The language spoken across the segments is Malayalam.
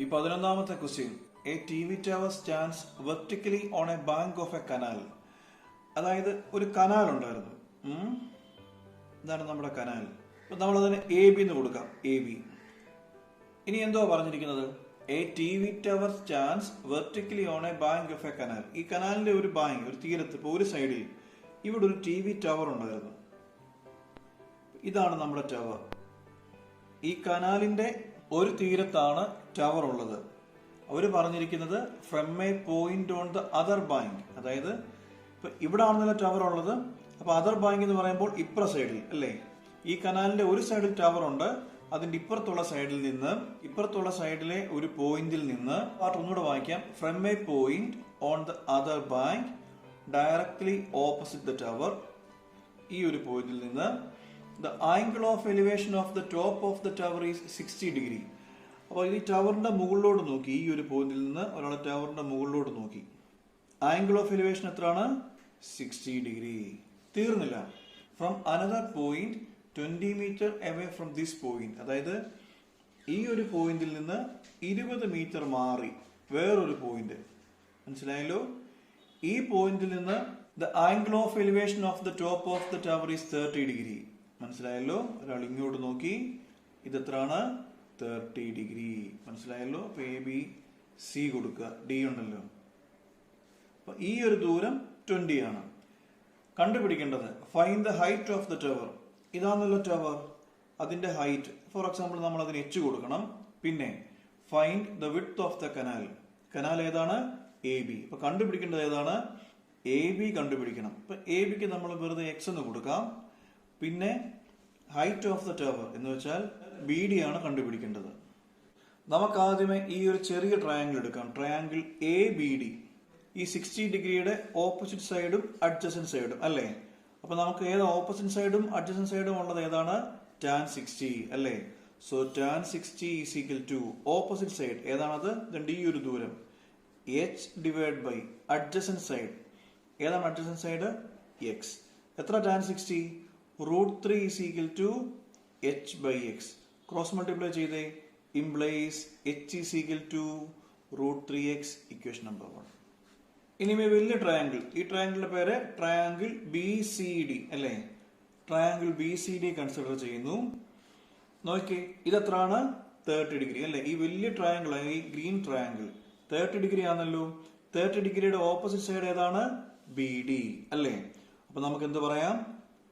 ഈ 11ാമത്തെ question, a T V tower stands vertically on a bank of a canal. അതായത് ഒരു കനാൽ ഉണ്ടായിരുന്നു. ഇതാണ് നമ്മുടെ കനാൽ. അപ്പൊ നമ്മളതിന് എ ബി എന്ന് കൊടുക്കാം. A B. ഇനി എന്തോ പറഞ്ഞിരിക്കുന്നത്? A T V tower stands vertically on a bank of a canal. ഈ കനാലിന്റെ ഒരു ബാങ്ക്, ഒരു തീരത്ത്, ഇപ്പൊ ഒരു സൈഡിൽ ഇവിടെ ഒരു ടി വി ടവർ ഉണ്ടായിരുന്നു. ഇതാണ് നമ്മുടെ ടവർ. ഈ കനാലിന്റെ ഒരു തീരത്താണ് ടവർ ഉള്ളത്. അവര് പറഞ്ഞിരിക്കുന്നത് from A point on the other bank. അതായത് ഇപ്പൊ ഇവിടെ ആണെന്നല്ല ടവർ ഉള്ളത്. അപ്പൊ അതർ ബാങ്ക് എന്ന് പറയുമ്പോൾ ഇപ്പുറ സൈഡിൽ അല്ലേ? ഈ കനാലിന്റെ ഒരു സൈഡിൽ ടവർ ഉണ്ട്. അതിന്റെ ഇപ്പുറത്തുള്ള സൈഡിലെ ഒരു പോയിന്റിൽ നിന്ന്, പാർട്ട് ഒന്നുകൂടെ വായിക്കാം. From A point on the other bank directly opposite the tower. ഈ ഒരു പോയിന്റിൽ നിന്ന് the angle of elevation of the top of the tower is 60 degree. അപ്പോൾ ഈ ടവറിന്റെ മുകളിലോട്ട് നോക്കി, ഈ ഒരു പോയിന്റിൽ നിന്ന് ഒരാൾ ടവറിന്റെ മുകളിലോട്ട് നോക്കി. ആംഗിൾ ഓഫ് എലിവേഷൻ എത്രയാണ്? 60 ഡിഗ്രി. തീർന്നില്ല. From another point 20 metre away from this point. അതായത് ഈ ഒരു പോയിന്റിൽ നിന്ന് 20 മീറ്റർ മാറി വേറൊരു പോയിന്റ്. മനസ്സിലായല്ലോ? ഈ പോയിന്റിൽ നിന്ന് the angle of elevation of the top of the tower is 30 degree. മനസ്സിലായല്ലോ? ഒരാൾ ഇങ്ങോട്ട് നോക്കി, ഇതെത്രാണ്? 30 ഡിഗ്രി. മനസ്സിലായല്ലോ? അപ്പൊ എ ബി സി കൊടുക്കുക. ഡി ഉണ്ടല്ലോ. അപ്പൊ ഈ ഒരു ദൂരം 20 ആണ്. കണ്ടുപിടിക്കേണ്ടത് find the height of the tower. ഇതാണല്ലോ ടവർ, അതിന്റെ ഹൈറ്റ്. ഫോർ എക്സാമ്പിൾ നമ്മൾ അതിന് എച്ച് കൊടുക്കണം. പിന്നെ find the width of the canal. Canal ഏതാണ്? A B. അപ്പൊ കണ്ടുപിടിക്കേണ്ടത് ഏതാണ്? എ ബി കണ്ടുപിടിക്കണം. അപ്പൊ എ ബിക്ക് നമ്മൾ വെറുതെ എക്സ് എന്ന് കൊടുക്കാം. പിന്നെ ഹൈറ്റ് ഓഫ് ദ ടവർ എന്ന് വെച്ചാൽ ബി ഡി ആണ് കണ്ടുപിടിക്കേണ്ടത്. നമുക്ക് ആദ്യമേ ഈ ഒരു ചെറിയ ട്രയാങ്കിൾ എടുക്കാം. Triangle A B D. ഈ 60 ഡിഗ്രിയുടെ ഓപ്പോസിറ്റ് സൈഡും അഡ്ജസന്റ് സൈഡും അല്ലേ? അപ്പൊ നമുക്ക് ഏത് ഓപ്പോസിറ്റ് സൈഡും അഡ്ജസന്റ് സൈഡും ഉള്ളത് ഏതാണ്? tan 60 അല്ലേ? So tan 60 is equal to opposite side ഏതാണത്? ഈ ഒരു ദൂരം h divide by adjacent side. ഏതാണ് അഡ്ജസന്റ് സൈഡ്? x. എത്ര tan 60? √3 is equal to h by x. Cross multiply ചെയ്തേ. Implies h is equal to √3x. Equation number 1. ഇനിമേ വലിയ ട്രയാങ്കിൾ. ഈ ട്രയാങ്കിളിന്റെ പേര് ട്രയാങ്കിൾ ബി സി ഡി അല്ലേ? Triangle B C D consider ചെയ്യുന്നു. നോക്കി, ഇതെത്രാണ്? 30 ഡിഗ്രി അല്ലേ? ഈ വലിയ ട്രയാങ്കിൾ, ഈ ഗ്രീൻ ട്രയാങ്കിൾ 30 ഡിഗ്രി ആണല്ലോ. 30 ഡിഗ്രിയുടെ ഓപ്പോസിറ്റ് സൈഡ് ഏതാണ്? ബി ഡി അല്ലേ? അപ്പൊ നമുക്ക് എന്ത് പറയാം?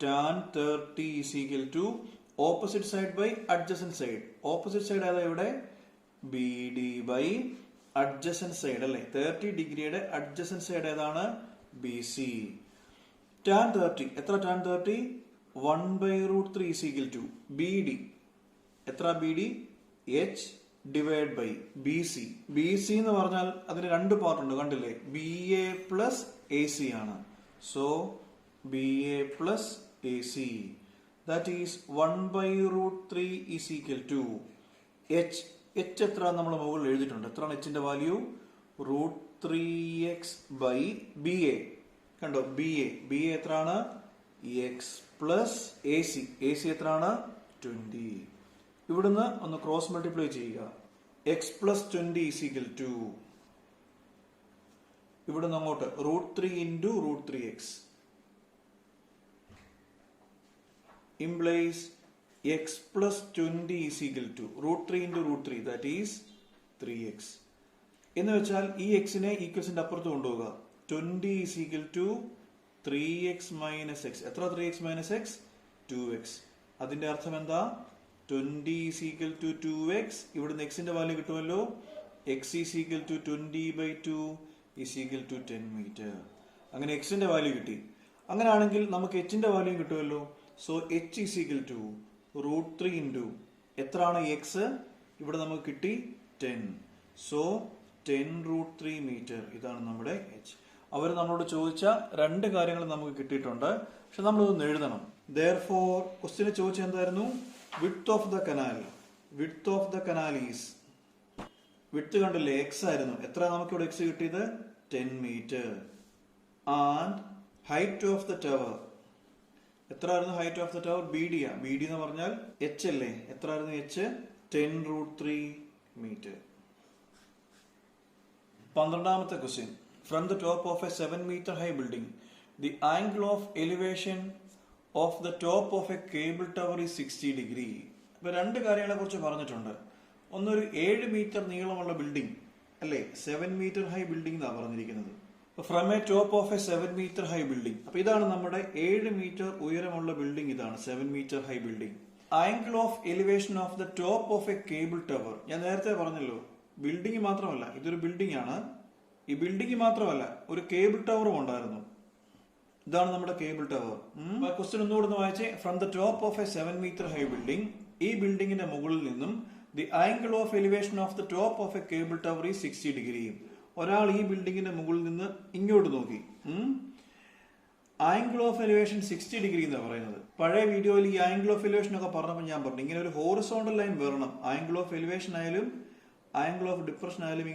tan 30 is equal to opposite side by adjacent side. Opposite side ഏതാ ഇവിടെ? BD by adjacent side അല്ലേ? 30 ഡിഗ്രിയുടെ adjacent side ഏതാണ്? BC. tan 30 എത്ര? tan 30 1 by √3 is equal to BD. എത്ര BD? H divided by BC. BC എന്ന് പറഞ്ഞാൽ അതിന് രണ്ട് പാർട്ട് ഉണ്ട്, കണ്ടില്ലേ? BA plus AC ആണ്. So BA plus AC, that is 1 by √3 is equal to H. H എത്ര നമ്മൾ മുകളിൽ എഴുതിയിട്ടുണ്ട്. എത്രയാണ് Hന്റെ വാല്യൂ? √3x by BA. കണ്ടോ? BA എത്രയാണ്? x plus AC. AC എത്രയാണ്? 20. ഇവിടുന്ന് ഒന്ന് ക്രോസ് മൾട്ടിപ്ലൈ ചെയ്യുക. x plus 20 is equal to ഇവിടുന്ന് അങ്ങോട്ട് √3 into √3x. implies x plus 20 is equal to √3 into √3, that is 3x. എന്ന് വെച്ചാൽ ഈ എക്സിനെ ഈക്വൽസിന്റെ അപ്പുറത്ത് കൊണ്ടുപോകുക. 20 is equal to 3x minus x. എത്ര 3x minus x? 2x. അതിന്റെ അർത്ഥം എന്താ? 20 is equal to 2x. ഇവിടുന്ന് എക്സിന്റെ വാല്യൂ കിട്ടുമല്ലോ. x is equal to 20 by 2 is equal to 10 meter. അങ്ങനെ എക്സിന്റെ വാല്യൂ കിട്ടി. അങ്ങനെയാണെങ്കിൽ നമുക്ക് എച്ചിന്റെ വാല്യൂ കിട്ടുമല്ലോ. So h is equal to √3 into എത്രയാണ് x? ഇവിടെ നമുക്ക് കിട്ടി 10. So 10√3 metre. ഇതാണ് നമ്മുടെ h. അവർ നമ്മളോട് ചോദിച്ച രണ്ട് കാര്യങ്ങൾ നമുക്ക് കിട്ടിയിട്ടുണ്ട്. പക്ഷെ നമ്മളിതൊന്ന് എഴുതണം. Therefore ക്വസ്റ്റ്യന് ചോദിച്ചത് എന്തായിരുന്നു? width of the canal. width of the canal is, width കണ്ടില്ലേ? x ആയിരുന്നു. എത്ര നമുക്ക് ഇവിടെ x കിട്ടിയത്? 10 metre. and height of the tower. എത്രയായിരുന്നു height of the tower? B D ആ. ബി ഡി എന്ന് പറഞ്ഞാൽ എച്ച് അല്ലേ? എത്രയായിരുന്നു എച്ച്? 10√3 മീറ്റർ. 12ാമത്തെ question. From the top of a 7-meter high building the angle of elevation of the top of a cable tower is 60 degree. ഇപ്പൊ രണ്ട് കാര്യങ്ങളെ കുറിച്ച് പറഞ്ഞിട്ടുണ്ട്. ഒന്നൊരു 7 മീറ്റർ നീളമുള്ള ബിൽഡിംഗ് അല്ലേ, 7-meter ഹൈ ബിൽഡിംഗ് എന്നാണ് പറഞ്ഞിരിക്കുന്നത്. From A top of a 7-meter high building. അപ്പൊ ഇതാണ് നമ്മുടെ 7 മീറ്റർ ഉയരമുള്ള ബിൽഡിംഗ്. ഇതാണ് 7-meter high building. Angle of elevation of the top of a cable tower. ഞാൻ നേരത്തെ പറഞ്ഞല്ലോ, ബിൽഡിംഗ് മാത്രമല്ല, ഇതൊരു ബിൽഡിംഗ് ആണ്. ഈ ബിൽഡിംഗ് മാത്രമല്ല, ഒരു കേബിൾ ടവറും ഉണ്ടായിരുന്നു. ഇതാണ് നമ്മുടെ കേബിൾ ടവർ. ക്വസ്റ്റ്യൻ ഒന്നുകൂടെ വായിച്ചേ. From the top of a 7-meter high building, ഈ ബിൽഡിംഗിന്റെ മുകളിൽ നിന്നും the angle of elevation of the top of a cable tower is 60 degree. ഒരാൾ ഈ ബിൽഡിംഗിന്റെ മുകളിൽ നിന്ന് ഇങ്ങോട്ട് നോക്കി. ആംഗിൾ ഓഫ് എലിവേഷൻ 60 ഡിഗ്രി എന്നാണ് പറയുന്നത്. പഴയ വീഡിയോയിൽ ഈ ആംഗിൾ ഓഫ് എലിവേഷൻ ഒക്കെ പറഞ്ഞപ്പോൾ ഞാൻ പറഞ്ഞു, ഇങ്ങനെ ഒരു ഹോറിസോണ്ടൽ ലൈൻ വരണം. ആംഗിൾ ഓഫ് എലിവേഷൻ ആയാലും ആംഗിൾ ഓഫ് ഡിപ്രഷൻ ആയാലും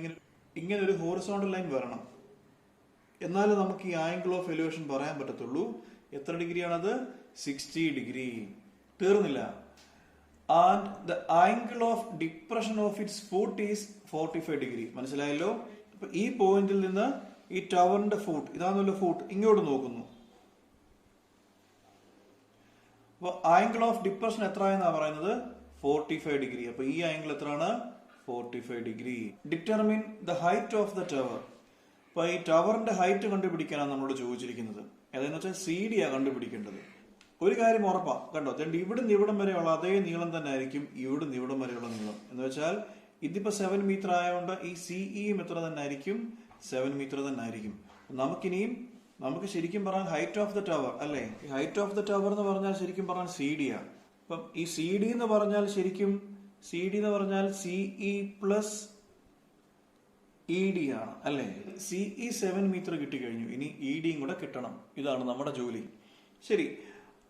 ഇങ്ങനെ ഒരു ഹോറിസോണ്ടൽ ലൈൻ വരണം. എന്നാലും നമുക്ക് ഈ ആംഗിൾ ഓഫ് എലിവേഷൻ പറയാൻ പറ്റത്തുള്ളൂ. എത്ര ഡിഗ്രിയാണത്? 60 ഡിഗ്രി. തീർന്നില്ല. And the angle of depression of its foot is 45 degree. മനസ്സിലായല്ലോ? അപ്പൊ ഈ പോയിന്റിൽ നിന്ന് ഈ ടവറിന്റെ ഫൂട്ട്, ഇതാണല്ലോ ഫൂട്ട്, ഇങ്ങോട്ട് നോക്കുന്നു. അപ്പൊ ആംഗിൾ ഓഫ് ഡിപ്രഷൻ എത്ര എന്നാ പറയുന്നത്? 45 ഡിഗ്രി. അപ്പൊ ഈ ആംഗിൾ എത്രയാണ്? 45 degree. Determine the height of the tower. അപ്പൊ ഈ ടവറിന്റെ ഹൈറ്റ് കണ്ടുപിടിക്കാനാണ് നമ്മളോട് ചോദിച്ചിരിക്കുന്നത്. അതെന്ന് വെച്ചാൽ CD ആ കണ്ടുപിടിക്കേണ്ടത്. ഒരു കാര്യം ഉറപ്പാ, കണ്ടോ, ഇവിടുന്ന് ഇവിടം വരെയുള്ള അതേ നീളം തന്നെ ആയിരിക്കും ഇവിടുന്ന് ഇവിടം വരെയുള്ള നീളം. എന്ന് വെച്ചാൽ ഇതിപ്പോ 7 മീറ്റർ ആയതുകൊണ്ട് ഈ CEയും എത്ര തന്നെ ആയിരിക്കും? 7 മീറ്റർ തന്നെ ആയിരിക്കും. നമുക്ക് ശരിക്കും പറഞ്ഞാൽ ഹൈറ്റ് ഓഫ് ദ ടവർ അല്ലേ, ഈ ഹൈറ്റ് ഓഫ് ദ ടവർ എന്ന് പറഞ്ഞാൽ ശരിക്കും പറഞ്ഞാൽ CD ആണ്. അപ്പം ഈ CD എന്ന് പറഞ്ഞാൽ ശരിക്കും CE പ്ലസ് ED ആണ് അല്ലേ. CE 7 മീറ്റർ കിട്ടിക്കഴിഞ്ഞു, ഇനി EDയും കൂടെ കിട്ടണം. ഇതാണ് നമ്മുടെ ജോലി. ശരി,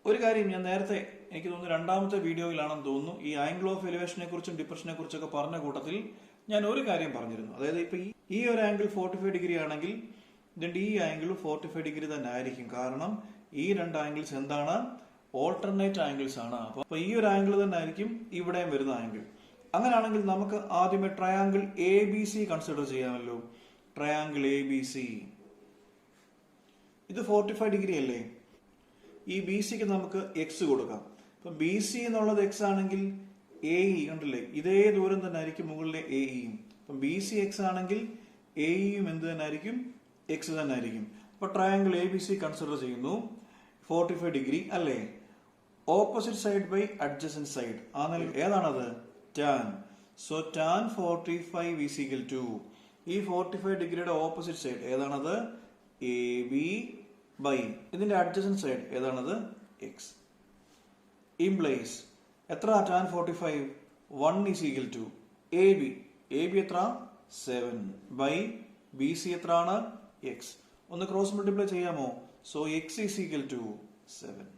ഒരു കാര്യം ഞാൻ നേരത്തെ, എനിക്ക് തോന്നുന്നു 2ാമത്തെ വീഡിയോയിലാണെന്ന് തോന്നുന്നു, ഈ ആംഗിൾ ഓഫ് എലിവേഷനെ കുറിച്ചും ഡിപ്രഷനെ കുറിച്ചൊക്കെ പറഞ്ഞ കൂട്ടത്തിൽ ഞാൻ ഒരു കാര്യം പറഞ്ഞിരുന്നു. അതായത് ഇപ്പൊ ഈ ഒരു ആംഗിൾ 45 ഡിഗ്രി ആണെങ്കിൽ ഇതിന്റെ ഈ ആംഗിൾ 45 ഡിഗ്രി തന്നെ ആയിരിക്കും. കാരണം ഈ രണ്ട് ആംഗിൾസ് എന്താണ്? ഓൾട്ടർനേറ്റ് ആംഗിൾസ് ആണ്. അപ്പൊ ഈ ഒരു ആംഗിൾ തന്നെ ആയിരിക്കും ഇവിടെയും വരുന്ന ആംഗിൾ. അങ്ങനെയാണെങ്കിൽ നമുക്ക് ആദ്യമേ ട്രയാംഗിൾ ABC കൺസിഡർ ചെയ്യാമല്ലോ. ട്രയാംഗിൾ ABC ഇത് 45 ഡിഗ്രി അല്ലേ. ഈ BCക്ക് നമുക്ക് X കൊടുക്കാം. അപ്പൊ BC എന്നുള്ളത് X ആണെങ്കിൽ AE കണ്ടില്ലേ, ഇതേ ദൂരം തന്നെ ആയിരിക്കും മുകളിലെ AEയും. അപ്പം BC X ആണെങ്കിൽ AEയും എന്ത് തന്നെ ആയിരിക്കും? X തന്നെ ആയിരിക്കും. അപ്പൊ ട്രയാംഗിൾ ABC കൺസിഡർ ചെയ്യുന്നു. 45 ഡിഗ്രി അല്ലേ. Opposite side by adjacent side ആണെങ്കിൽ ഏതാണത്? tan. So tan 45 is equal to ഈ 45 ഡിഗ്രിയുടെ ഓപ്പോസിറ്റ് സൈഡ് ഏതാണത്? AB ബൈ ഇതിന്റെ അഡ്ജസന്റ് സൈഡ് ഏതാണത്? X. ഇംപ്ലൈസ് എത്ര? tan 45 1 is equal to AB എത്ര? 7 ബൈ BC എത്രയാണ്? X. ഒന്ന് ക്രോസ് മൾട്ടിപ്ലൈ ചെയ്യാമോ? So X is equal to 7.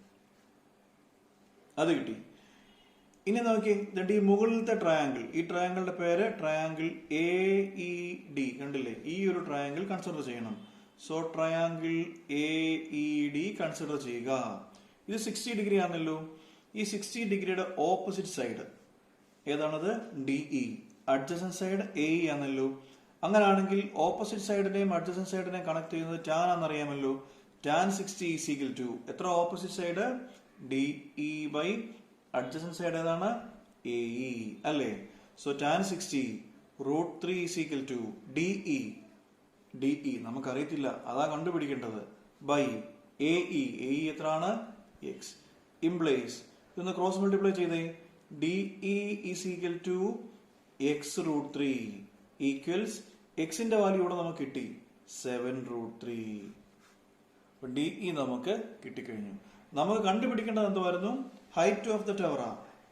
അത് കിട്ടി. ഇനി നോക്കി, ഈ മുകളിലത്തെ ട്രയാംഗിൾ, ഈ ട്രയാംഗിളിന്റെ പേര് ട്രയാംഗിൾ AED കണ്ടില്ലേ. ഈ ഒരു ട്രയാംഗിൾ കൺസിഡർ ചെയ്യണം. സോ ട്രയാംഗിൾ AED കൺസിഡർ ചെയ്യുക. ഇത് 60 ഡിഗ്രി ആണല്ലോ. ഈ 60 ഡിഗ്രിയുടെ ഓപ്പോസിറ്റ് സൈഡ് ഏതാണത്? DE. അഡ്ജസന്റ് സൈഡ് AE ആണല്ലോ. അങ്ങനെയാണെങ്കിൽ ഓപ്പോസിറ്റ് സൈഡിനെയും അഡ്ജസന്റ് സൈഡിനെയും കണക്ട് ചെയ്യുന്നത് tan ആണെന്നറിയാമല്ലോ. tan 60 is equal to എത്ര? Opposite side DE by adjacent side ഏതാണ്? AE അല്ലേ. So tan 60 √3 is equal to DE നമുക്കറിയത്തില്ല, അതാ കണ്ടുപിടിക്കേണ്ടത്, ബൈ AE എത്രയാണ്? X. ഇംപ്ലൈസ് ഇതൊന്ന് ക്രോസ് മൾട്ടിപ്ലൈ ചെയ്തേ. DE is equal to X √3 equals Xന്റെ വാല്യൂ ഇവിടെ നമുക്ക് കിട്ടി 7√3. DE നമുക്ക് കിട്ടിക്കഴിഞ്ഞു. നമുക്ക് കണ്ടുപിടിക്കേണ്ടത് എന്തുവായിരുന്നു? Height of the tower.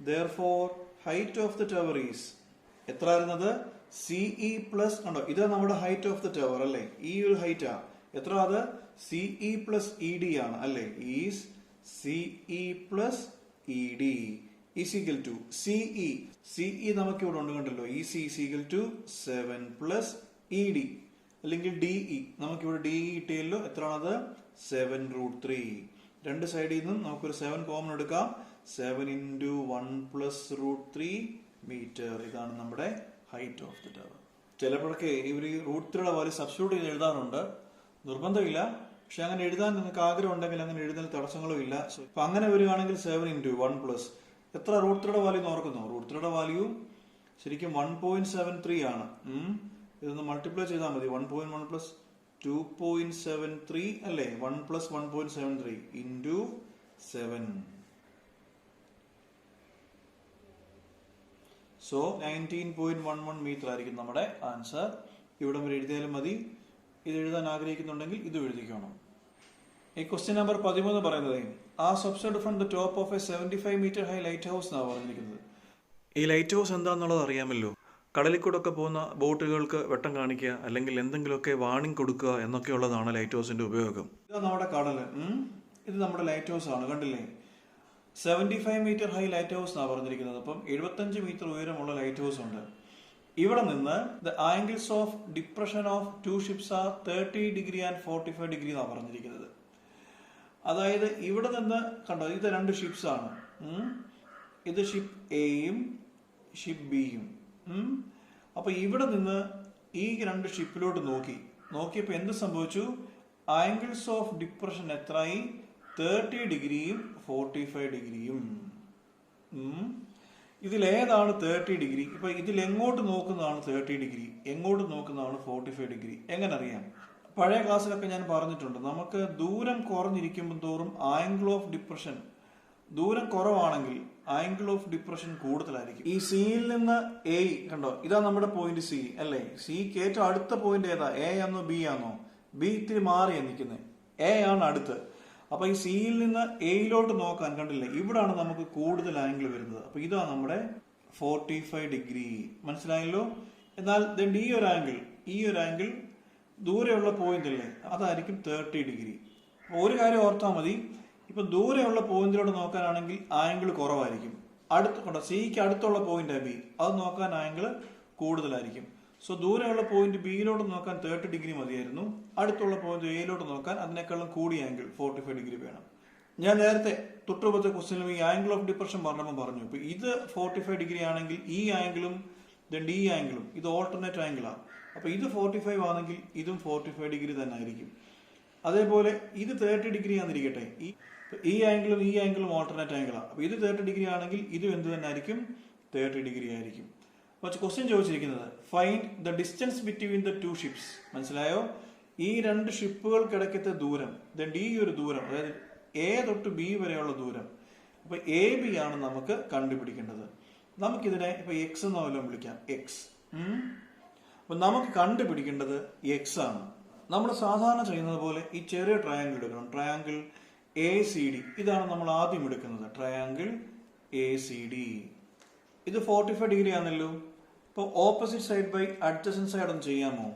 Therefore height of the tower is എത്ര ആയിരുന്നത്? CE പ്ലസ്, കണ്ടോ, ഇത് നമ്മുടെ ഹൈറ്റ് ഓഫ് ദ ടവർ അല്ലേ. ഈ ഒരു ഹൈറ്റാ എത്ര? അത് CE പ്ലസ് ED ആണ് അല്ലേ. Is CE plus ED is equal to CE നമുക്ക് ഇവിടെ ഉണ്ട് കണ്ടല്ലോ. EC is equal to 7 plus ED അല്ലെങ്കിൽ DE. നമുക്കിവിടെ DE കിട്ടിയല്ലോ. എത്രയാണത്? 7√3. രണ്ട് സൈഡിൽ നിന്നും നമുക്കൊരു 7 കോമൺ എടുക്കാം. 7 into 1 plus √3 മീറ്റർ. ഇതാണ് നമ്മുടെ ഹൈറ്റ് ഓഫ് ദ ടവർ. ചിലപ്പോഴൊക്കെ ഇവർ ഈ √3 വാല്യൂ സബ്സ്റ്റിറ്റ്യൂട്ട് ചെയ്ത് എഴുതാറുണ്ട്. നിർബന്ധമില്ല, പക്ഷെ അങ്ങനെ എഴുതാൻ നിങ്ങൾക്ക് ആഗ്രഹം ഉണ്ടെങ്കിൽ അങ്ങനെ എഴുതുന്ന തടസ്സങ്ങളും ഇല്ല. അപ്പൊ അങ്ങനെ വരികയാണെങ്കിൽ 7 × 1 പ്ലസ് എത്ര √3 വാല്യൂ ഓർക്കുന്നു? √3 വാല്യൂ ശരിക്കും 1.73 ആണ്. ഇതൊന്ന് മൾട്ടിപ്ലൈ ചെയ്താൽ മതി. 1.1 പ്ലസ് 2.73 അല്ലേ? 1 പ്ലസ് 1.73 ഇൻറ്റു 7. സോ 19.11 മീറ്റർ ആയിരിക്കും നമ്മുടെ ആൻസർ. ഇവിടെ വരെ എഴുതിയാലും മതി. ഇത് എഴുതാൻ ആഗ്രഹിക്കുന്നുണ്ടെങ്കിൽ ഇത് എഴുതിക്കണം. ഈ ക്വസ്റ്റ്യൻ നമ്പർ 13 പറയുന്നത് ആ subside from the top of a 75 metre high lighthouse എന്നാണ് പറഞ്ഞിരിക്കുന്നത്. ഈ ലൈറ്റ് ഹൗസ് എന്താണെന്നുള്ളത് അറിയാമല്ലോ. കടലിൽ കൂടെ ഒക്കെ പോകുന്ന ബോട്ടുകൾക്ക് വെട്ടം കാണിക്കുക, അല്ലെങ്കിൽ എന്തെങ്കിലുമൊക്കെ വാണിംഗ് കൊടുക്കുക എന്നൊക്കെയുള്ളതാണ് ലൈറ്റ് ഹൗസിന്റെ ഉപയോഗം. ഇതാ നമ്മുടെ കടല്. ഇത് നമ്മുടെ ലൈറ്റ് ഹൗസ് ആണ്, കണ്ടില്ലേ? 75 മീറ്റർ ഹൈ ലൈറ്റ് ഹൗസ് എന്നാണ് പറഞ്ഞിരിക്കുന്നത്. അപ്പം 75 മീറ്റർ ഉയരമുള്ള ലൈറ്റ് ഹൗസ് ഉണ്ട്. ഇവിടെ നിന്ന് the angles of depression of 2 ships R 30 degree and 45 degree എന്നാണ് പറഞ്ഞിരിക്കുന്നത്. അതായത് ഇവിടെ നിന്ന് കണ്ടോ, ഇത് 2 ഷിപ്സ് ആണ്. ഇത് ഷിപ്പ് എയും ഷിപ്പ് ബിയും. അപ്പൊ ഇവിടെ നിന്ന് ഈ 2 ഷിപ്പിലോട്ട് നോക്കിയപ്പോ എന്ത് സംഭവിച്ചു? ആംഗിൾസ് ഓഫ് ഡിപ്രഷൻ എത്രയായി? 30 ഡിഗ്രിയും 45 ഡിഗ്രിയും. ഇതിലേതാണ് 30 ഡിഗ്രി? ഇപ്പൊ ഇതിൽ എങ്ങോട്ട് നോക്കുന്നതാണ് 30 ഡിഗ്രി, എങ്ങോട്ട് നോക്കുന്നതാണ് 45 ഡിഗ്രി? എങ്ങനെ അറിയാം? പഴയ ക്ലാസ്സിലൊക്കെ ഞാൻ പറഞ്ഞിട്ടുണ്ട്, നമുക്ക് ദൂരം കുറഞ്ഞിരിക്കുമ്പോൾ തോറും ആംഗിൾ ഓഫ് ഡിപ്രഷൻ, ദൂരം കുറവാണെങ്കിൽ ആംഗിൾ ഓഫ് ഡിപ്രഷൻ കൂടുതലായിരിക്കും. ഈ സിയിൽ നിന്ന് എ കണ്ടോ, ഇതാ നമ്മുടെ പോയിന്റ് സി അല്ലേ? സിക്ക് ഏറ്റവും അടുത്ത പോയിന്റ് ഏതാ? എ ആണോ ബി ആണോ? ബി ഇത്തിരി മാറിയാ നിൽക്കുന്നത്, എ ആണ് അടുത്ത്. അപ്പൊ ഈ സിയിൽ നിന്ന് എയിലോട്ട് നോക്കാൻ കണ്ടില്ലേ, ഇവിടാണ് നമുക്ക് കൂടുതൽ ആംഗിൾ വരുന്നത്. അപ്പൊ ഇതാ നമ്മുടെ 45 ഡിഗ്രി. മനസ്സിലായല്ലോ? എന്നാൽ ഈ ഒരു ആംഗിൾ ദൂരെയുള്ള പോയിന്റ് അല്ലേ, അതായിരിക്കും 30 ഡിഗ്രി. ഒരു കാര്യം ഓർത്താൽ മതി, ഇപ്പൊ ദൂരെയുള്ള പോയിന്റിലോട്ട് നോക്കാനാണെങ്കിൽ ആംഗിൾ കുറവായിരിക്കും. സിക്ക് അടുത്തുള്ള പോയിന്റ് ബി, അത് നോക്കാൻ ആംഗിൾ കൂടുതലായിരിക്കും. സോ ദൂരെയുള്ള പോയിന്റ് ബിയിലോട്ട് നോക്കാൻ 30 ഡിഗ്രി മതിയായിരുന്നു. അടുത്തുള്ള പോയിന്റ് എയിലോട്ട് നോക്കാൻ അതിനേക്കാളും കൂടിയ ആംഗിൾ 45 ഡിഗ്രി വേണം. ഞാൻ നേരത്തെ തൊട്ടുപത്തെ ക്വസ്റ്റ്യനിലും ഈ ആംഗിൾ ഓഫ് ഡിപ്രഷൻ പറഞ്ഞപ്പോൾ പറഞ്ഞു, ഇപ്പൊ ഇത് 45 ഡിഗ്രി ആണെങ്കിൽ ഈ ആംഗിളും ഈ ആംഗിളും ഇത് ഓൾട്ടർനേറ്റ് ആംഗിളാണ്. അപ്പൊ ഇത് 45 ആണെങ്കിൽ ഇതും 45 ഡിഗ്രി തന്നെ ആയിരിക്കും. അതേപോലെ ഇത് 30 ഡിഗ്രി ആണെന്നിരിക്കട്ടെ, ഈ ആംഗിളും ഓൾട്ടർനേറ്റ് ആംഗിളാണ്. അപ്പൊ ഇത് 30 ഡിഗ്രി ആണെങ്കിൽ ഇതും എന്ത് തന്നെ ആയിരിക്കും? 30 ഡിഗ്രി ആയിരിക്കും. പക്ഷെ ക്വസ്റ്റ്യൻ ചോദിച്ചിരിക്കുന്നത് find the distance between the 2 ships. മനസ്സിലായോ? ഈ 2 ഷിപ്പുകൾക്കിടയ്ക്കത്തെ ദൂരം, ഈ ഒരു ദൂരം, അതായത് എ തൊട്ട് ബി വരെയുള്ള ദൂരം. അപ്പൊ എ ബി ആണ് നമുക്ക് കണ്ടുപിടിക്കേണ്ടത്. നമുക്കിതിനെ ഇപ്പൊ എക്സ് എന്ന് വല്ലതും വിളിക്കാം, എക്സ്. അപ്പൊ നമുക്ക് കണ്ടുപിടിക്കേണ്ടത് എക്സ് ആണ്. നമ്മൾ സാധാരണ ചെയ്യുന്നത് പോലെ ഈ ചെറിയ ട്രയാങ്കിൾ എടുക്കണം. ട്രയാങ്കിൾ എ സി ഡി, ഇതാണ് നമ്മൾ ആദ്യം എടുക്കുന്നത്. ട്രയാങ്കിൾ എ സി ഡി, ഇത് 45 ഡിഗ്രി ആണല്ലോ. ഇപ്പൊ opposite side by adjacent side ഒന്ന് ചെയ്യാമോ?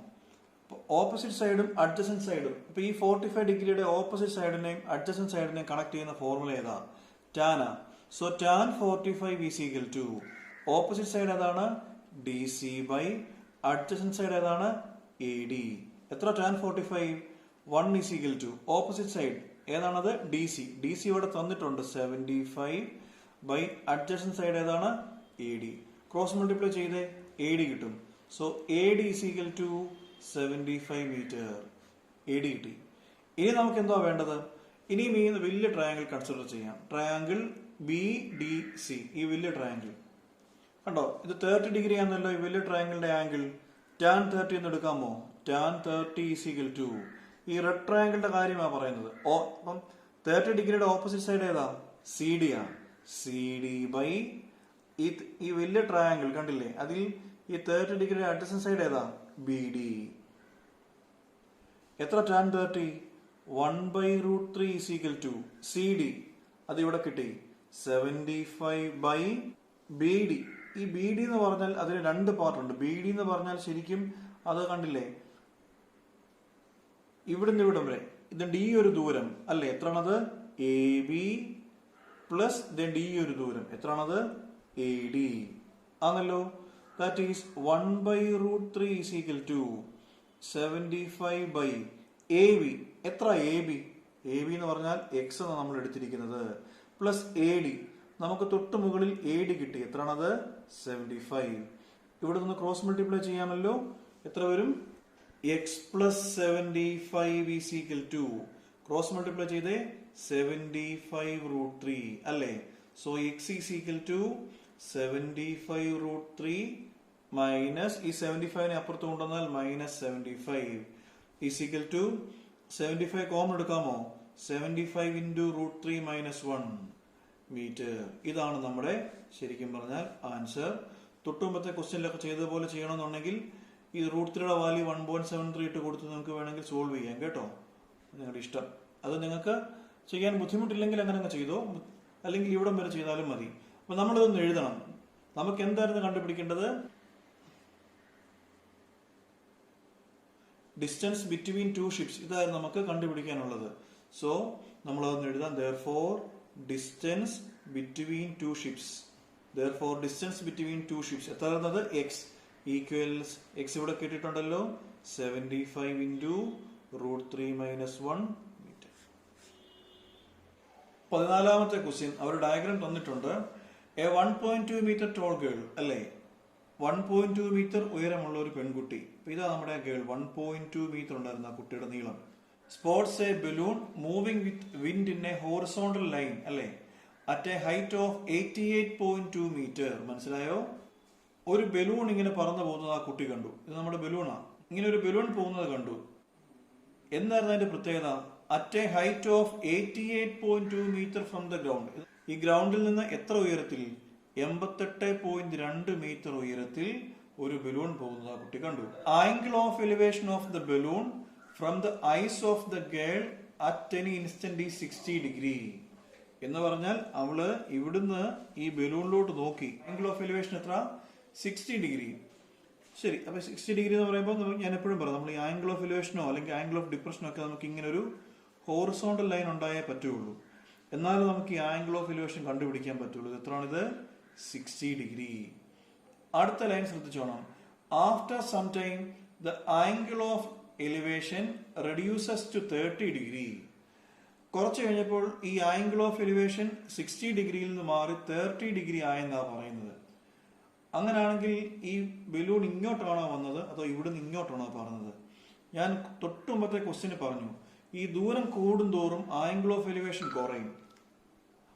ഓപ്പോസിറ്റ് സൈഡും അഡ്ജസന്റ് സൈഡും, ഇപ്പൊ ഈ 45 ഡിഗ്രിയുടെ ഓപ്പോസിറ്റ് സൈഡിനെയും അഡ്ജസന്റ് സൈഡിനെയും കണക്ട് ചെയ്യുന്ന ഫോർമുല ഏതാ? Tan. So tan 45 is equal to, opposite side ഏതാണ്? D C by adjacent side ഏതാണ്? A D. എത്ര tan 45? 1 is equal to opposite side ഏതാണത്? D C. ഡി സി ഇവിടെ തന്നിട്ടുണ്ട് 75 ബൈ അഡ്ജസന്റ് സൈഡ് ഏതാണ്? A D. ക്രോസ് മൾട്ടിപ്ലൈ ചെയ്തേ, എ ഡി കിട്ടും. So A D is equal to 75 metre. A D കിട്ടി. ഇനി നമുക്ക് എന്തോ വേണ്ടത്? ഇനിയും ഈ വലിയ ട്രയാങ്കിൾ കൺസിഡർ ചെയ്യാം. ട്രയാങ്കിൾ ബി ഡി സി, ഈ വലിയ ട്രയാങ്കിൾ കണ്ടോ, ഇത് 30 ഡിഗ്രി ആണല്ലോ ഈ വലിയ ട്രയാങ്കിളിന്റെ ആംഗിൾ. ടാൻ 30 എന്ന് എടുക്കാമോ? ടാൻ 30 ഈസ് ഈക്വൽ ടു, ഈ റെഡ് ട്രയാങ്കിളിന്റെ കാര്യമാണ് പറയുന്നത്. അപ്പം 30 ഡിഗ്രിയുടെ ഓപ്പോസിറ്റ് സൈഡ് ഏതാ? സി ഡി ആണ്. സി ഡി ബൈ ഈ വലിയ ട്രയാങ്കിൾ കണ്ടില്ലേ, അതിൽ ഈ 30 ഡിഗ്രിയുടെ അഡ്ജസന്റ് സൈഡ് ഏതാ? B D. എത്ര tan 30? 1/√3 is equal to C D, അത് ഇവിടെ കിട്ടി 75 ബൈ ബി ഡി. ഈ ബി ഡി എന്ന് പറഞ്ഞാൽ അതിന് 2 പാർട്ടുണ്ട്. ബി ഡി എന്ന് പറഞ്ഞാൽ ശരിക്കും അത് കണ്ടില്ലേ, ഇവിടുന്ന് ഇവിടം വരെ ഇതിന്റെ ഈ ഒരു ദൂരം അല്ലേ, എത്രയാണത്? എ ബി പ്ലസ് ഇതിന്റെ ഈ ഒരു ദൂരം എത്രയാണത്? എ ഡി ആണല്ലോ. That is 1/√3 is equal to 75 by A B. എത്ര എ ബി? എ ബി എന്ന് പറഞ്ഞാൽ എക്സ് ആണ് നമ്മൾ എടുത്തിരിക്കുന്നത്, പ്ലസ് എ ഡി. നമുക്ക് തൊട്ട് മുകളിൽ എ ഡി കിട്ടി, എത്രയാണത്? 75. ഇവിടെ നിന്ന് ക്രോസ് മൾട്ടിപ്ലൈ ചെയ്യാമല്ലോ. എത്ര വരും? X plus 75 is equal to cross multiply ചെയ്തേ 75√3 അല്ലേ? So X is equal to 75√3 minus ഈ 75 അപ്പുറത്ത് കൊണ്ടുവന്നാൽ -75 ഈസ് ഈക്വൽ ടു 75 കോമൺ എടുക്കാമോ? 75 into √3 - 1 മീറ്റർ. ഇതാണ് നമ്മുടെ ശരിക്കും പറഞ്ഞാൽ ആൻസർ. തൊട്ടുമുമ്പത്തെ ക്വസ്റ്റ്യനിലൊക്കെ ചെയ്തതുപോലെ ചെയ്യണമെന്നുണ്ടെങ്കിൽ ഈ √3യുടെ വാല്യൂ 1.73 ഇട്ട് കൊടുത്ത് നിങ്ങൾക്ക് വേണമെങ്കിൽ സോൾവ് ചെയ്യാം കേട്ടോ. നിങ്ങളുടെ ഇഷ്ടം. അത് നിങ്ങൾക്ക് ചെയ്യാൻ ബുദ്ധിമുട്ടില്ലെങ്കിൽ അങ്ങനെ അങ്ങ് ചെയ്തോ, അല്ലെങ്കിൽ ഇവിടം വരെ ചെയ്താലും മതി. അപ്പൊ നമ്മളിതൊന്ന് എഴുതണം. നമുക്ക് എന്തായിരുന്നു കണ്ടുപിടിക്കേണ്ടത്? Distance between two ships. ഇതായിരുന്നു നമുക്ക് കണ്ടുപിടിക്കാനുള്ളത്. സോ നമ്മളതൊന്ന് എഴുതാം. therefore distance between two ships. therefore distance between two ships എത്ര വരുന്നത്? x ഈക്വൽസ് x ഇവിടെ കിട്ടിയിട്ടുണ്ടല്ലോ 75 into √3 - 1 മീറ്റർ. 14ാമത്തെ ക്വസ്റ്റ്യൻ അവർ ഡയഗ്രാം തന്നിട്ടുണ്ട്. എ 1.2 മീറ്റർ ടോൾ ഗേൾ അല്ലേ? 1.2 മീറ്റർ ഉയരമുള്ള ഒരു പെൺകുട്ടി. ഇതാ നമ്മുടെ ഗേൾ. 1.2 മീറ്റർ ഉണ്ടായിരുന്ന ആ കുട്ടിയുടെ നീളം. Spots a balloon moving with wind in a horizontal line അല്ലേ? At a height of 88.2 metre. മനസ്സിലായോ? ഒരു ബലൂൺ ഇങ്ങനെ പറന്നു പോകുന്നത് ആ കുട്ടി കണ്ടു. ഇത് നമ്മുടെ ബലൂണാ. ഇങ്ങനെ ഒരു ബലൂൺ പോകുന്നത് കണ്ടു. എന്തായിരുന്നു അതിന്റെ പ്രത്യേകത? At a height of 88.2 metre from the ground. ഈ ഗ്രൗണ്ടിൽ നിന്ന് എത്ര ഉയരത്തിൽ? 88.2 മീറ്റർ ഉയരത്തിൽ ഒരു ബലൂൺ പോകുന്നത് ആ കുട്ടി കണ്ടു. Angle of elevation of the balloon from the ice of the girl at any instant is 60 degree. എന്ന് പറഞ്ഞാൽ അവള് ഇവിടുന്ന് ഈ ബലൂണിലോട്ട് നോക്കി. ആംഗിൾ ഓഫ് എലിവേഷൻ എത്ര? 60 degree. ശരി. അപ്പൊ 60 degree എന്ന് പറയുമ്പോൾ ഞാൻ എപ്പോഴും പറയാം, നമ്മൾ ഈ ആംഗിൾ ഓഫ് എലിവേഷനോ അല്ലെങ്കിൽ ആംഗിൾ ഓഫ് ഡിപ്രഷനോ ഒക്കെ നമുക്ക് ഇങ്ങനെ ഒരു ഹോറിസോണ്ടൽ ലൈൻ ഉണ്ടായേ പറ്റുള്ളൂ. എന്നാലും നമുക്ക് ഈ ആംഗിൾ ഓഫ് എലിവേഷൻ കണ്ടുപിടിക്കാൻ പറ്റുള്ളൂ. എത്രയാണിത്? 60 degree. അടുത്ത ലൈൻ ശ്രദ്ധിച്ചോണം. After some time the angle of elevation reduces to 30 degree. കുറച്ച് കഴിഞ്ഞപ്പോൾ ഈ ആംഗിൾ ഓഫ് എലിവേഷൻ 60 ഡിഗ്രിയിൽ നിന്ന് മാറി 30 ഡിഗ്രി ആയെന്നാ പറയുന്നത്. അങ്ങനെയാണെങ്കിൽ ഈ ബലൂൺ ഇങ്ങോട്ടാണോ വന്നത് അതോ ഇവിടുന്ന് ഇങ്ങോട്ടാണോ പറഞ്ഞത്? ഞാൻ തൊട്ടുമുമ്പത്തെ ക്വസ്റ്റ്യന് പറഞ്ഞു, ഈ ദൂരം കൂടുന്തോറും ആംഗിൾ ഓഫ് എലിവേഷൻ കുറയും.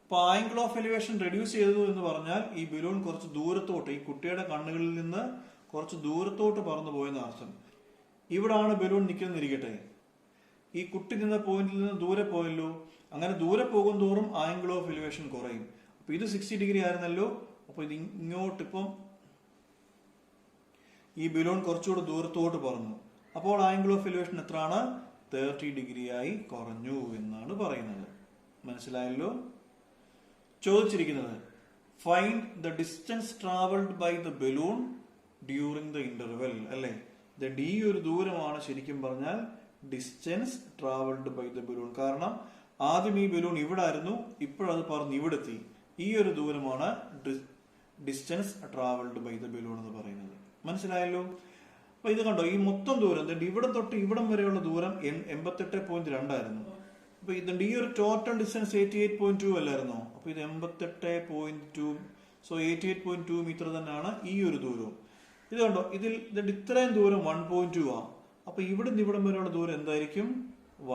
അപ്പൊ ആംഗിൾ ഓഫ് എലിവേഷൻ റെഡ്യൂസ് ചെയ്തു എന്ന് പറഞ്ഞാൽ ഈ ബലൂൺ കുറച്ച് ദൂരത്തോട്ട്, ഈ കുട്ടിയുടെ കണ്ണുകളിൽ നിന്ന് കുറച്ച് ദൂരത്തോട്ട് പറന്നു പോയെന്ന് അർത്ഥം. ഇവിടാണ് ബലൂൺ നിൽക്കുന്നിരിക്കട്ടെ, ഈ കുട്ടി നിന്ന പോയിന്റിൽ നിന്ന് ദൂരെ പോയല്ലോ. അങ്ങനെ ദൂരെ പോകും തോറും ആംഗിൾ ഓഫ് എലിവേഷൻ കുറയും. അപ്പൊ ഇത് 60 ഡിഗ്രി ആയിരുന്നല്ലോ. അപ്പൊ ഇത് ഇങ്ങോട്ട് ഇപ്പം ഈ ബലൂൺ കുറച്ചുകൂടെ ദൂരത്തോട്ട് പറന്നു. അപ്പോൾ ആംഗിൾ ഓഫ് എലിവേഷൻ എത്രയാണ്? 30 ഡിഗ്രി ആയി കുറഞ്ഞു എന്നാണ് പറയുന്നത്. മനസ്സിലായല്ലോ? ചോദിച്ചിരിക്കുന്നത് find the distance travelled by the balloon during the interval അല്ലേ? ഈ ഒരു ദൂരമാണ് ശരിക്കും പറഞ്ഞാൽ distance travelled by the balloon. കാരണം ആദ്യം ഈ ബലൂൺ ഇവിടെ ആയിരുന്നു, ഇപ്പോഴത് പറഞ്ഞ് ഇവിടെ എത്തി. ഈ ഒരു ദൂരമാണ് distance travelled by the balloon എന്ന് പറയുന്നത്. മനസ്സിലായല്ലോ? അപ്പൊ ഇത് കണ്ടോ, ഈ മൊത്തം ദൂരം ഇവിടെ തൊട്ട് ഇവിടം വരെയുള്ള ദൂരം 88.2 ആയിരുന്നു. അപ്പൊ ഇത് ഈ ഒരു ടോട്ടൽ ഡിസ്റ്റൻസ് 88.2 അല്ലായിരുന്നോ? അപ്പൊ ഇത് 88.2. സോ 88.2 മീറ്റർ തന്നെയാണ് ഈ ഒരു ദൂരവും. ഇത് കണ്ടോ, ഇതിൽ ഇത്രയും ദൂരം 1.2 ആ. അപ്പൊ ഇവിടുന്ന് ഇവിടം വരെയുള്ള ദൂരം എന്തായിരിക്കും?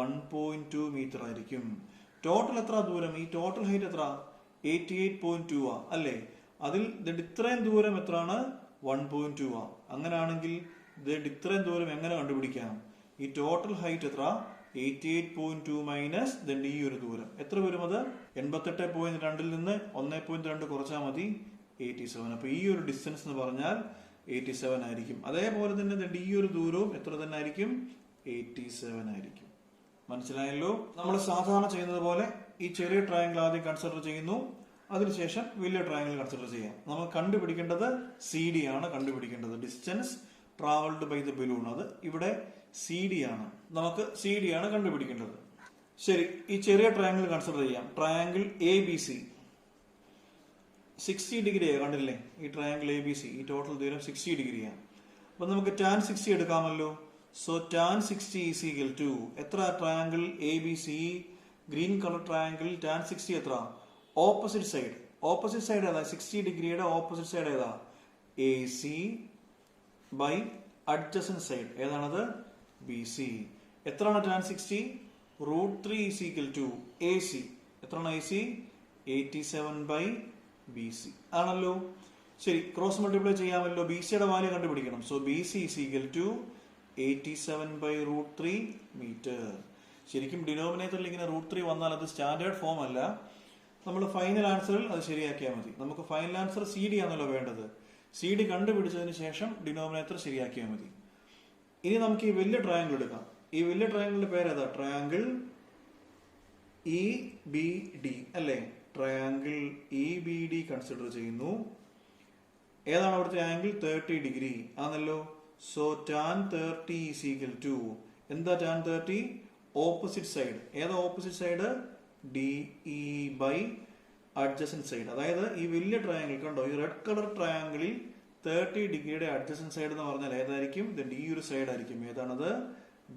1.2 മീറ്റർ ആയിരിക്കും. ടോട്ടൽ എത്ര ദൂരം? ഈ ടോട്ടൽ ഹൈറ്റ് എത്ര? 88.2 ആ അല്ലേ? അതിൽ ഇത്രയും ദൂരം എത്രയാണ്? 1.2 ആ. അങ്ങനെയാണെങ്കിൽ ഇത്രയും ദൂരം എങ്ങനെ കണ്ടുപിടിക്കാം? ഈ ടോട്ടൽ ഹൈറ്റ് എത്ര? 88.2 മൈനസ് ഈ ഒരു ദൂരം എത്ര വരും? അത് 88.2 നിന്ന് 1.2 കുറച്ചാൽ മതി 87. അപ്പൊ ഈ ഒരു ഡിസ്റ്റൻസ് എന്ന് പറഞ്ഞാൽ 87 ആയിരിക്കും. അതേപോലെ തന്നെ ഈ ഒരു ദൂരവും എത്ര തന്നെ ആയിരിക്കും? 87 ആയിരിക്കും. മനസ്സിലായല്ലോ? നമ്മൾ സാധാരണ ചെയ്യുന്നത് പോലെ ഈ ചെറിയ ട്രയാങ്കിൾ ആദ്യം കൺസിഡർ ചെയ്യുന്നു, അതിനുശേഷം വലിയ ട്രയാങ്കിൾ കൺസിഡർ ചെയ്യാം. നമ്മൾ കണ്ടുപിടിക്കേണ്ടത് CD ആണ് കണ്ടുപിടിക്കേണ്ടത്, distance travelled by the balloon. അത് ഇവിടെ CD ആണ്. നമുക്ക് CD ആണ് കണ്ടുപിടിക്കേണ്ടത്. ശരി, ഈ ചെറിയ ട്രയാങ്കിൾ കൺസിഡർ ചെയ്യാം. ട്രയാങ്കിൾ ABC 60 ഡിഗ്രിയാണ്. കണ്ടില്ലേ? ഈ ട്രയാങ്കിൾ ABC ഈ ടോട്ടൽ ദൂരം 60 ഡിഗ്രിയാണ്. അപ്പൊ നമുക്ക് tan 60 എടുക്കാമല്ലോ. So tan 60 is equal to എത്ര? Triangle ABC green colour triangle tan 60 എത്ര? Opposite side. ഓപ്പോസിറ്റ് സൈഡ് ഏതാ? 60 ഡിഗ്രിയുടെ ഓപ്പോസിറ്റ് സൈഡ് ഏതാ? AC ബൈ അഡ്ജസന്റ് സൈഡ് ഏതാണത്? B C. എത്രയാണ് tan 60? √3 is equal to AC. എത്രയാണ് AC? 87/BC ആണല്ലോ. ശരി, ക്രോസ് മൾട്ടിപ്ലൈ ചെയ്യാമല്ലോ. ബി സിയുടെ വാല്യൂ കണ്ടുപിടിക്കണം. So B C is equal to 87/√3 metre. ശരിക്കും ഡിനോമിനേറ്ററിൽ ഇങ്ങനെ √3 വന്നാൽ അത് സ്റ്റാൻഡേർഡ് ഫോം അല്ല. നമ്മൾ ഫൈനൽ ആൻസറിൽ അത് ശരിയാക്കിയാൽ മതി. നമുക്ക് ഫൈനൽ ആൻസർ സി ഡി ആണല്ലോ വേണ്ടത്. സി ഡി കണ്ടുപിടിച്ചതിന് ശേഷം ഡിനോമിനേറ്റർ ശരിയാക്കിയാൽ മതി. ഇനി നമുക്ക് ഈ വലിയ ട്രയാങ്കിൾ എടുക്കാം. ഈ വലിയ ട്രയാങ്കിളിന്റെ പേരേതാ? ട്രയാങ്കിൾ ഇ ബി ഡി അല്ലേ? Triangle E B D consider ചെയ്യുന്നു. ഏതാണ് അവിടുത്തെ ആംഗിൾ? 30 ഡിഗ്രി ആണല്ലോ. So tan 30 is equal to എന്താ tan 30? Opposite side. ഏതാ opposite side? D E by adjacent side. അതായത് ഈ വലിയ ട്രയാങ്കിൾ കണ്ടോ, ഈ റെഡ് കളർ ട്രയാങ്കിളിൽ 30 ഡിഗ്രിയുടെ അഡ്ജസന്റ് സൈഡ് എന്ന് പറഞ്ഞാൽ ഏതായിരിക്കും? ഈ ഒരു സൈഡ് ആയിരിക്കും. ഏതാണത്?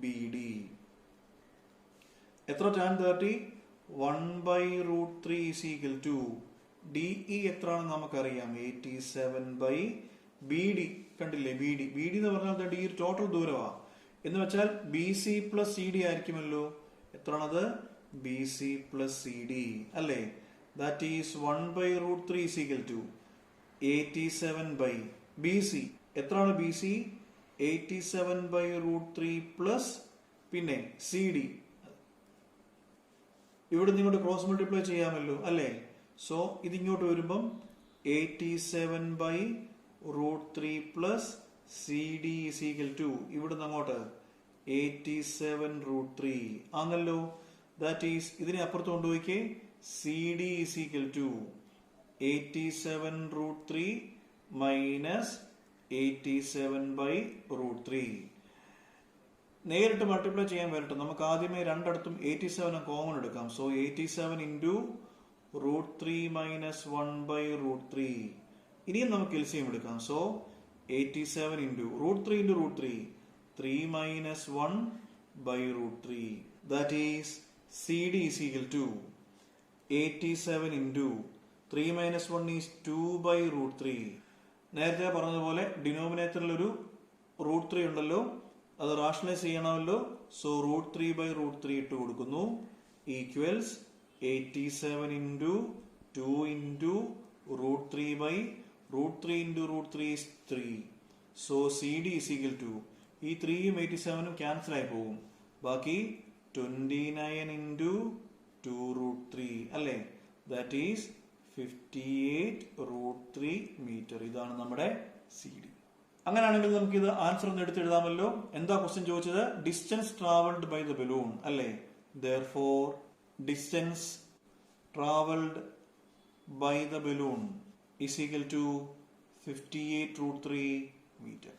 B D. എത്ര tan 30? 1/√3 is equal to D E എത്രയാണെന്ന് നമുക്കറിയാം. 87/BD. കണ്ടില്ലേ? B D. ബി ഡി എന്ന് പറഞ്ഞാൽ ഈ ടോട്ടൽ ദൂരമാണ്. എന്ന് വെച്ചാൽ B C plus C D ആയിരിക്കുമല്ലോ. എത്രയാണത്? B C plus C D അല്ലേ? That is 1/√3 is equal to 87/BC. എത്രയാണ് ബി സി? 87/√3 പ്ലസ് പിന്നെ സി ഡി. ഇവിടെ നിങ്ങളുടെ ക്രോസ് മൾട്ടിപ്ലൈ ചെയ്യാമല്ലോ അല്ലേ? സോ ഇതിങ്ങോട്ട് വരുമ്പം 87/√3 plus C D is equal to ഇവിടുന്ന് അങ്ങോട്ട് 87√3 ആണല്ലോ. ദാറ്റ് ഈസ് ഇതിനെ അപ്പുറത്ത് കൊണ്ടുപോയിക്കേ. C D is equal to 87√3 minus 87/√3. നേരിട്ട് മൾട്ടിപ്ലൈ ചെയ്യാൻ വരട്ടെ. നമുക്ക് ആദ്യമേ രണ്ടിടത്തും 87 കോമൺ എടുക്കാം. So 87 into √3 minus 1/√3. ഇനിയും നമുക്ക് എൽസിയം എടുക്കാം. So 87 into √3 into √3 3 minus 1/√3. That is C D is equal to 87 into 3 minus 1 is 2/√3. നേരത്തെ പറഞ്ഞതുപോലെ ഡിനോമിനേറ്ററിൽ ഒരു √3 ഉണ്ടല്ലോ, അത് റാഷണലൈസ് ചെയ്യണമല്ലോ. സോ √3/√3 ഇട്ട് കൊടുക്കുന്നു. Equals 87 into 2 into √3/√3 into √3 is 3. So C D is equal to ഈ 3യും 87ഉം ക്യാൻസൽ ആയി പോകും. ബാക്കി 29 ഇൻറ്റു 2√3 അല്ലേ? That is 58√3 metre. ഇതാണ് നമ്മുടെ സി ഡി. അങ്ങനെയാണെങ്കിൽ നമുക്ക് ഇത് ആൻസർ ഒന്ന് എടുത്തെഴുതാമല്ലോ. എന്താ ക്വസ്റ്റ്യൻ ചോദിച്ചത്? Distance travelled by the balloon അല്ലേ? therefore distance traveled by the balloon is equal to 58√3 meter.